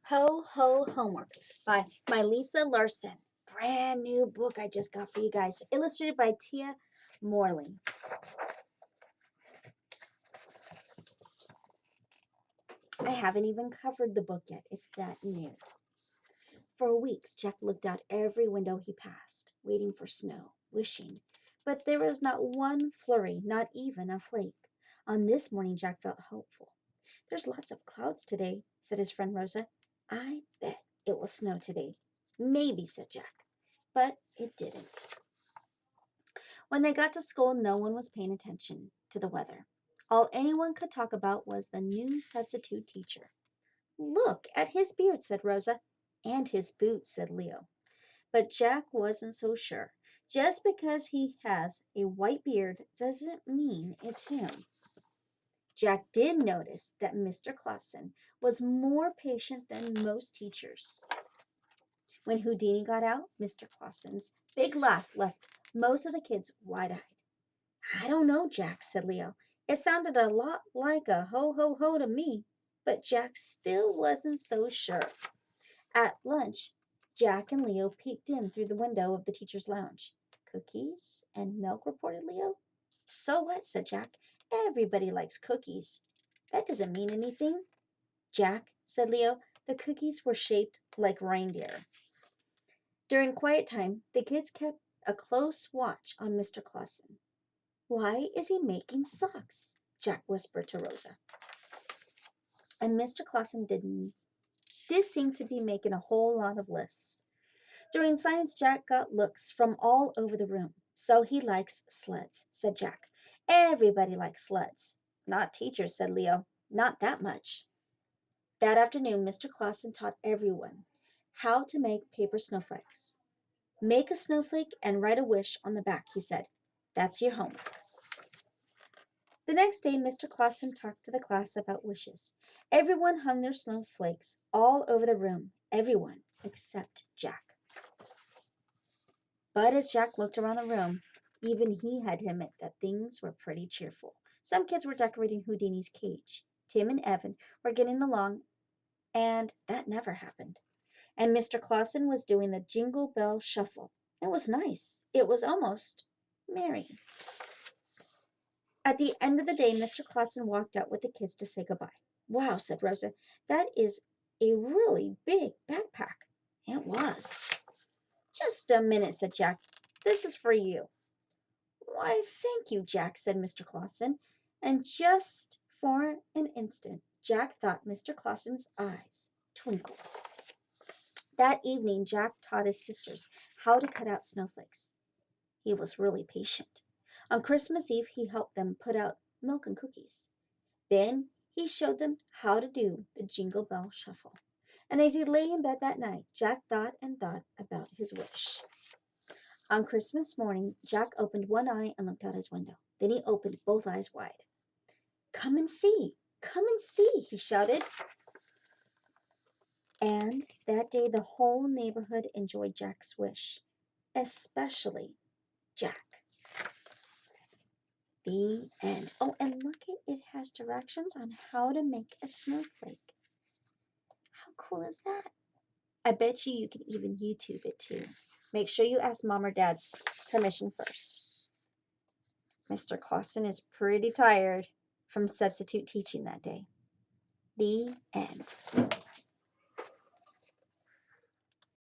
Ho Ho Homework by Lisa Larson. Brand new book I just got for you guys. Illustrated by Tia Morley. I haven't even covered the book yet. It's that new. For weeks, Jack looked out every window he passed, waiting for snow, wishing. But there was not one flurry, not even a flake. On this morning, Jack felt hopeful. There's lots of clouds today, said his friend Rosa. I bet it will snow today. Maybe, said Jack. But it didn't. When they got to school, no one was paying attention to the weather. All anyone could talk about was the new substitute teacher. Look at his beard, said Rosa. And his boots, said Leo. But Jack wasn't so sure. Just because he has a white beard doesn't mean it's him. Jack did notice that Mr. Clausen was more patient than most teachers. When Houdini got out, Mr. Clausen's big laugh left most of the kids wide-eyed. I don't know, Jack, said Leo. It sounded a lot like a ho-ho-ho to me, but Jack still wasn't so sure. At lunch, Jack and Leo peeked in through the window of the teacher's lounge. Cookies and milk, reported Leo. So what, said Jack. Everybody likes cookies. That doesn't mean anything. Jack, said Leo, the cookies were shaped like reindeer. During quiet time, the kids kept a close watch on Mr. Clausen. Why is he making socks? Jack whispered to Rosa. And Mr. Clausen did seem to be making a whole lot of lists. During science, Jack got looks from all over the room. So he likes sleds, said Jack. Everybody likes sleds. Not teachers, said Leo. Not that much. That afternoon, Mr. Clausen taught everyone how to make paper snowflakes. Make a snowflake and write a wish on the back, he said. That's your homework. The next day, Mr. Clausen talked to the class about wishes. Everyone hung their snowflakes all over the room. Everyone except Jack. But as Jack looked around the room, even he had to admit that things were pretty cheerful. Some kids were decorating Houdini's cage. Tim and Evan were getting along, and that never happened. And Mr. Clausen was doing the Jingle Bell Shuffle. It was nice. It was almost merry. At the end of the day, Mr. Clausen walked out with the kids to say goodbye. Wow, said Rosa, that is a really big backpack. It was. Just a minute, said Jack. This is for you. Why, thank you, Jack, said Mr. Clausen. And just for an instant, Jack thought Mr. Clausen's eyes twinkled. That evening, Jack taught his sisters how to cut out snowflakes. He was really patient. On Christmas Eve, he helped them put out milk and cookies. Then he showed them how to do the Jingle Bell Shuffle. And as he lay in bed that night, Jack thought and thought about his wish. On Christmas morning, Jack opened one eye and looked out his window. Then he opened both eyes wide. Come and see, he shouted. And that day, the whole neighborhood enjoyed Jack's wish, especially Jack. The end. Oh, and look, it has directions on how to make a snowflake. How cool is that? I bet you can even YouTube it too. Make sure you ask Mom or Dad's permission first. Mr. Clausen is pretty tired from substitute teaching that day. The end.